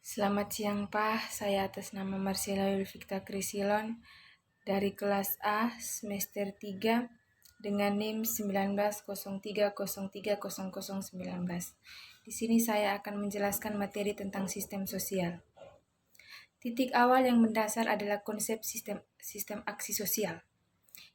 Selamat siang Pak, saya atas nama Marcella Yulfikta Krisilon dari kelas A semester 3 dengan NIM 1903030019. Di sini saya akan menjelaskan materi tentang sistem sosial. Titik awal yang mendasar adalah konsep sistem aksi sosial.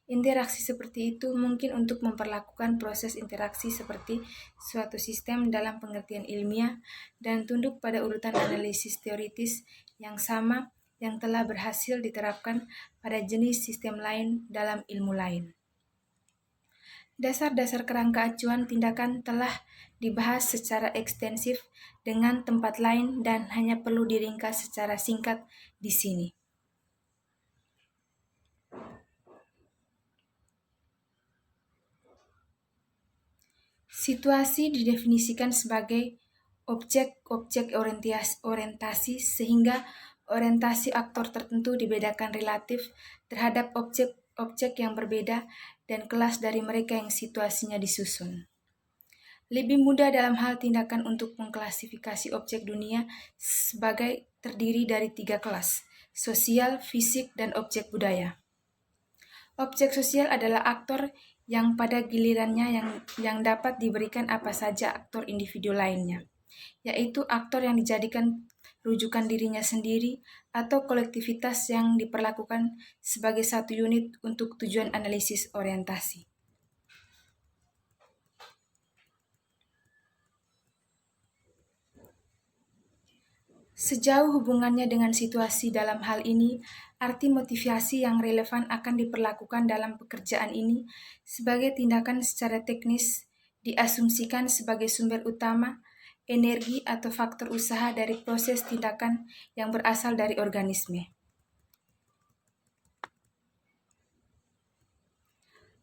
Interaksi seperti itu mungkin untuk memperlakukan proses interaksi seperti suatu sistem dalam pengertian ilmiah dan tunduk pada urutan analisis teoritis yang sama yang telah berhasil diterapkan pada jenis sistem lain dalam ilmu lain. Dasar-dasar kerangka acuan tindakan telah dibahas secara ekstensif dengan tempat lain dan hanya perlu diringkas secara singkat di sini. Situasi didefinisikan sebagai objek-objek orientasi sehingga orientasi aktor tertentu dibedakan relatif terhadap objek-objek yang berbeda dan kelas dari mereka yang situasinya disusun. Lebih mudah dalam hal tindakan untuk mengklasifikasi objek dunia sebagai terdiri dari 3 kelas, sosial, fisik, dan objek budaya. Objek sosial adalah aktor yang pada gilirannya yang dapat diberikan apa saja aktor individu lainnya, yaitu aktor yang dijadikan rujukan dirinya sendiri atau kolektivitas yang diperlakukan sebagai satu unit untuk tujuan analisis orientasi. Sejauh hubungannya dengan situasi dalam hal ini, arti motivasi yang relevan akan diperlakukan dalam pekerjaan ini sebagai tindakan secara teknis diasumsikan sebagai sumber utama, energi atau faktor usaha dari proses tindakan yang berasal dari organisme.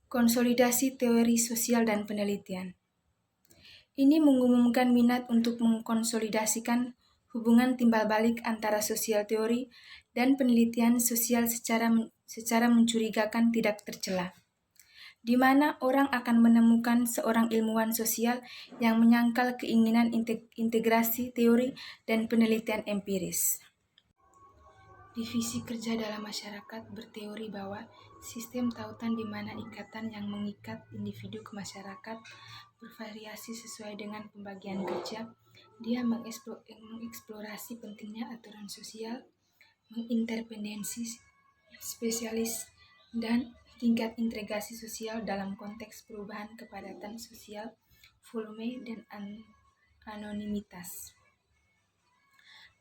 Konsolidasi teori sosial dan penelitian. Ini mengumumkan minat untuk mengkonsolidasikan hubungan timbal balik antara sosial teori dan penelitian sosial secara mencurigakan tidak tercela, di mana orang akan menemukan seorang ilmuwan sosial yang menyangkal keinginan integrasi teori dan penelitian empiris. Divisi kerja dalam masyarakat berteori bahwa sistem tautan di mana ikatan yang mengikat individu ke masyarakat bervariasi sesuai dengan pembagian kerja. Dia mengeksplorasi pentingnya aturan sosial, mengintervensi spesialis, dan tingkat integrasi sosial dalam konteks perubahan kepadatan sosial, volume, dan anonimitas.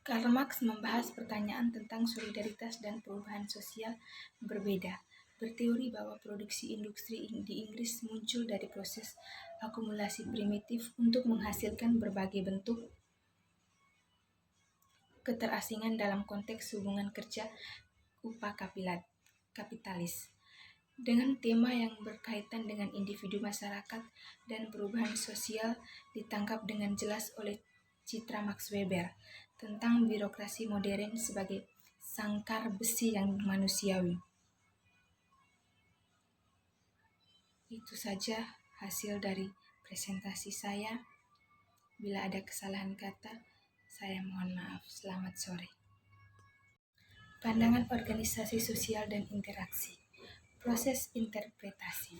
Karl Marx membahas pertanyaan tentang solidaritas dan perubahan sosial berbeda, berteori bahwa produksi industri di Inggris muncul dari proses akumulasi primitif untuk menghasilkan berbagai bentuk keterasingan dalam konteks hubungan kerja upah kapitalis. Dengan tema yang berkaitan dengan individu masyarakat dan perubahan sosial ditangkap dengan jelas oleh Citra Max Weber tentang birokrasi modern sebagai sangkar besi yang manusiawi. Itu saja hasil dari presentasi saya. Bila ada kesalahan kata, saya mohon maaf. Selamat sore. Pandangan organisasi sosial dan interaksi. Proses interpretasi.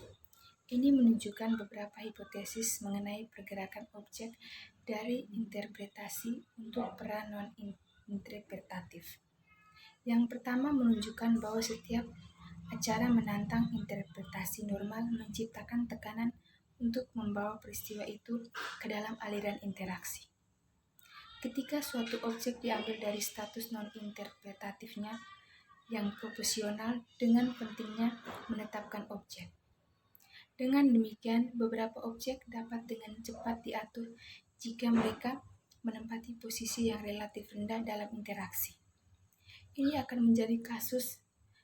Ini menunjukkan beberapa hipotesis mengenai pergerakan objek dari interpretasi untuk peran non-interpretatif. Yang pertama menunjukkan bahwa setiap acara menantang interpretasi normal menciptakan tekanan untuk membawa peristiwa itu ke dalam aliran interaksi. Ketika suatu objek diambil dari status non-interpretatifnya yang proporsional dengan pentingnya menetapkan objek. Dengan demikian, beberapa objek dapat dengan cepat diatur jika mereka menempati posisi yang relatif rendah dalam interaksi. Ini akan menjadi kasus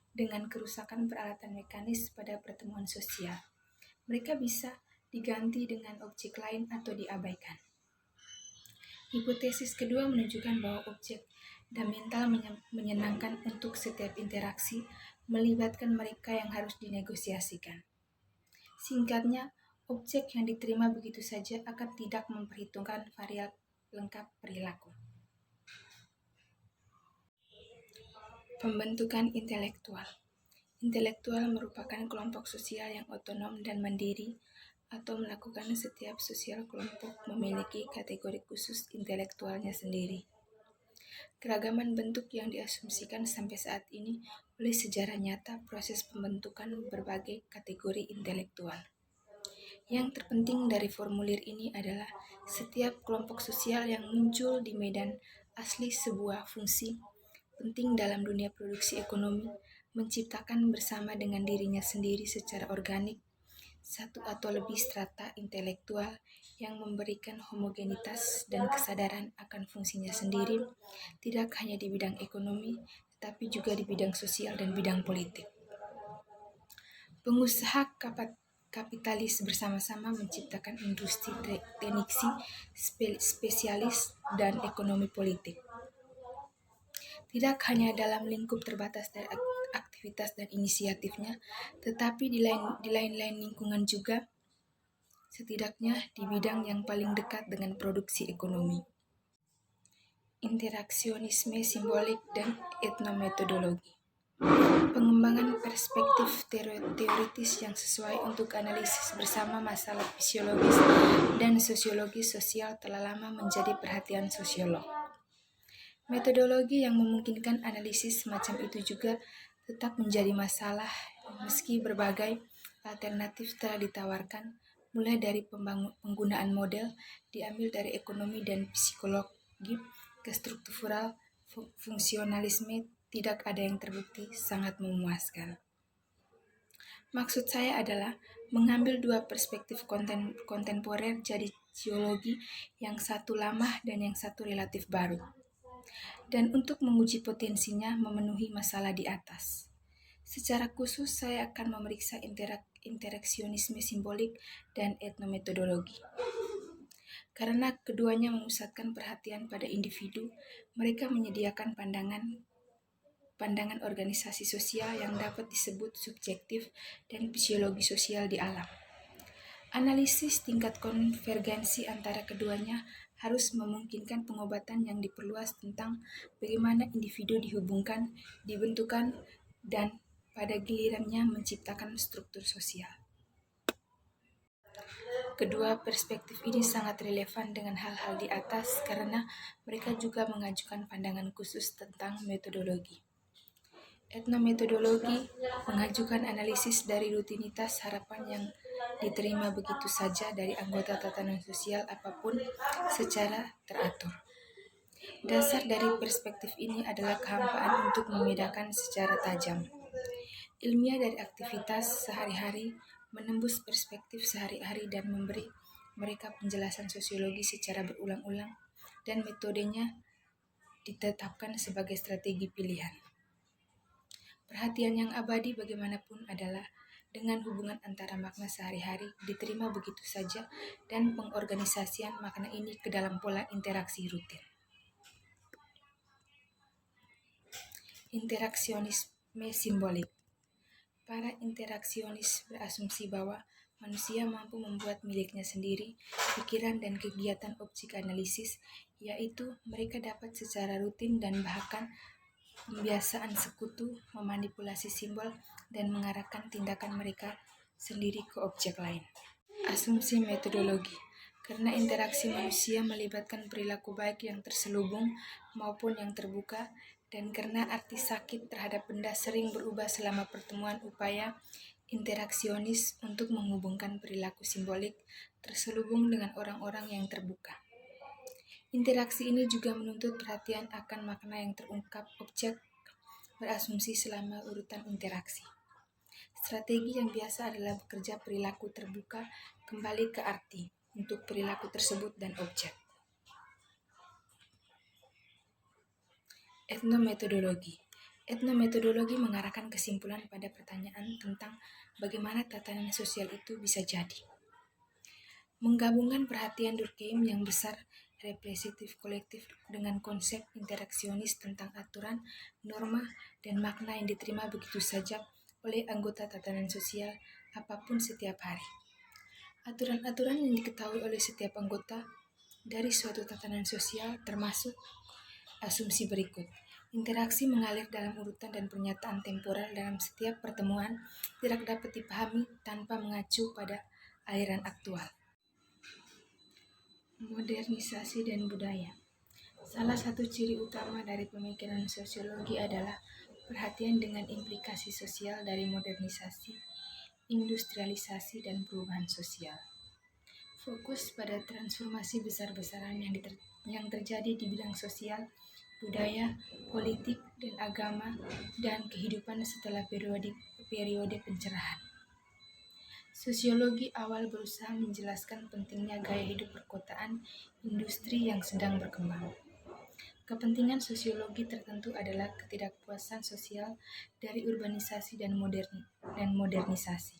dengan kerusakan peralatan mekanis pada pertemuan sosial. Mereka bisa diganti dengan objek lain atau diabaikan. Hipotesis kedua menunjukkan bahwa objek dan mental menyenangkan untuk setiap interaksi melibatkan mereka yang harus dinegosiasikan. Singkatnya, objek yang diterima begitu saja akan tidak memperhitungkan variabel lengkap perilaku. Pembentukan intelektual. Intelektual merupakan kelompok sosial yang otonom dan mandiri atau melakukan setiap sosial kelompok memiliki kategori khusus intelektualnya sendiri. Keragaman bentuk yang diasumsikan sampai saat ini oleh sejarah nyata proses pembentukan berbagai kategori intelektual. Yang terpenting dari formulir ini adalah setiap kelompok sosial yang muncul di medan asli sebuah fungsi penting dalam dunia produksi ekonomi menciptakan bersama dengan dirinya sendiri secara organik satu atau lebih strata intelektual yang memberikan homogenitas dan kesadaran akan fungsinya sendiri, tidak hanya di bidang ekonomi, tetapi juga di bidang sosial dan bidang politik. Pengusaha kapitalis bersama-sama menciptakan industri tekniksi spesialis dan ekonomi politik. Tidak hanya dalam lingkup terbatas dari aktivitas dan inisiatifnya, tetapi di lain-lain lingkungan juga, setidaknya di bidang yang paling dekat dengan produksi ekonomi. Interaksionisme simbolik dan etnometodologi. Pengembangan perspektif teoritis yang sesuai untuk analisis bersama masalah fisiologis dan sosiologis sosial telah lama menjadi perhatian sosiolog. Metodologi yang memungkinkan analisis semacam itu juga tetap menjadi masalah meski berbagai alternatif telah ditawarkan, mulai dari penggunaan model diambil dari ekonomi dan psikologi ke struktural fungsionalisme tidak ada yang terbukti sangat memuaskan. Maksud saya adalah mengambil dua perspektif kontemporer jadi geologi, yang satu lama dan yang satu relatif baru. Dan untuk menguji potensinya memenuhi masalah di atas. Secara khusus saya akan memeriksa interaksionisme simbolik dan etnometodologi. Karena keduanya memusatkan perhatian pada individu, mereka menyediakan pandangan organisasi sosial yang dapat disebut subjektif dan fisiologi sosial di alam. Analisis tingkat konvergensi antara keduanya harus memungkinkan pengobatan yang diperluas tentang bagaimana individu dihubungkan, dibentukkan, dan pada gilirannya menciptakan struktur sosial. Kedua perspektif ini sangat relevan dengan hal-hal di atas karena mereka juga mengajukan pandangan khusus tentang metodologi. Etnometodologi mengajukan analisis dari rutinitas harapan yang diterima begitu saja dari anggota tatanan sosial apapun secara teratur. Dasar dari perspektif ini adalah kehampaan untuk membedakan secara tajam. Ilmiah dari aktivitas sehari-hari menembus perspektif sehari-hari dan memberi mereka penjelasan sosiologi secara berulang-ulang dan metodenya ditetapkan sebagai strategi pilihan. Perhatian yang abadi bagaimanapun adalah dengan hubungan antara makna sehari-hari diterima begitu saja dan pengorganisasian makna ini ke dalam pola interaksi rutin. Interaksionisme simbolik. Para interaksionis berasumsi bahwa manusia mampu membuat miliknya sendiri pikiran dan kegiatan objek analisis, yaitu mereka dapat secara rutin dan bahkan pembiasaan sekutu memanipulasi simbol dan mengarahkan tindakan mereka sendiri ke objek lain. Asumsi metodologi. Karena interaksi manusia melibatkan perilaku baik yang terselubung maupun yang terbuka, dan karena arti sakit terhadap benda sering berubah selama pertemuan upaya interaksionis untuk menghubungkan perilaku simbolik terselubung dengan orang-orang yang terbuka. Interaksi ini juga menuntut perhatian akan makna yang terungkap objek berasumsi selama urutan interaksi. Strategi yang biasa adalah bekerja perilaku terbuka kembali ke arti untuk perilaku tersebut dan objek. Etnometodologi. Etnometodologi mengarahkan kesimpulan pada pertanyaan tentang bagaimana tatanan sosial itu bisa jadi. Menggabungkan perhatian Durkheim yang besar representatif kolektif dengan konsep interaksionis tentang aturan, norma, dan makna yang diterima begitu saja oleh anggota tatanan sosial apapun setiap hari. Aturan-aturan yang diketahui oleh setiap anggota dari suatu tatanan sosial termasuk asumsi berikut. Interaksi mengalir dalam urutan dan pernyataan temporal dalam setiap pertemuan tidak dapat dipahami tanpa mengacu pada aliran aktual. Modernisasi dan budaya. Salah satu ciri utama dari pemikiran sosiologi adalah perhatian dengan implikasi sosial dari modernisasi, industrialisasi, dan perubahan sosial. Fokus pada transformasi besar-besaran yang terjadi di bidang sosial, budaya, politik, dan agama, dan kehidupan setelah periode pencerahan. Sosiologi awal berusaha menjelaskan pentingnya gaya hidup perkotaan industri yang sedang berkembang. Kepentingan sosiologi tertentu adalah ketidakpuasan sosial dari urbanisasi dan modernisasi.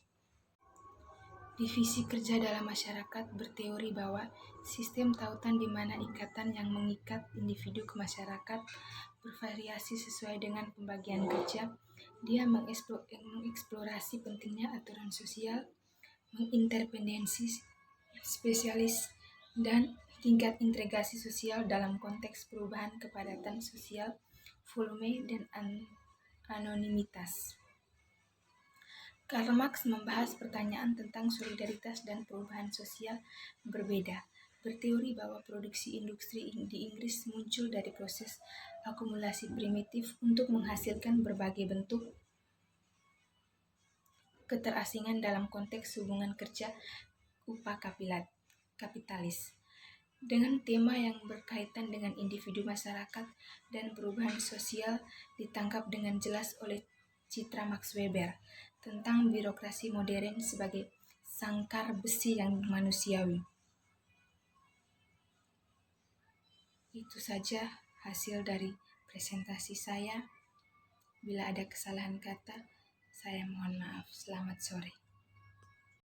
Divisi kerja dalam masyarakat berteori bahwa sistem tautan di mana ikatan yang mengikat individu ke masyarakat bervariasi sesuai dengan pembagian kerja. Dia mengeksplorasi pentingnya aturan sosial, mengintervensi spesialis, dan tingkat integrasi sosial dalam konteks perubahan kepadatan sosial, volume, dan anonimitas. Karl Marx membahas pertanyaan tentang solidaritas dan perubahan sosial berbeda, berteori bahwa produksi industri di Inggris muncul dari proses akumulasi primitif untuk menghasilkan berbagai bentuk keterasingan dalam konteks hubungan kerja upah kapitalis. Dengan tema yang berkaitan dengan individu masyarakat dan perubahan sosial ditangkap dengan jelas oleh Citra Max Weber tentang birokrasi modern sebagai sangkar besi yang manusiawi. Itu saja hasil dari presentasi saya. Bila ada kesalahan kata, saya mohon maaf. Selamat sore.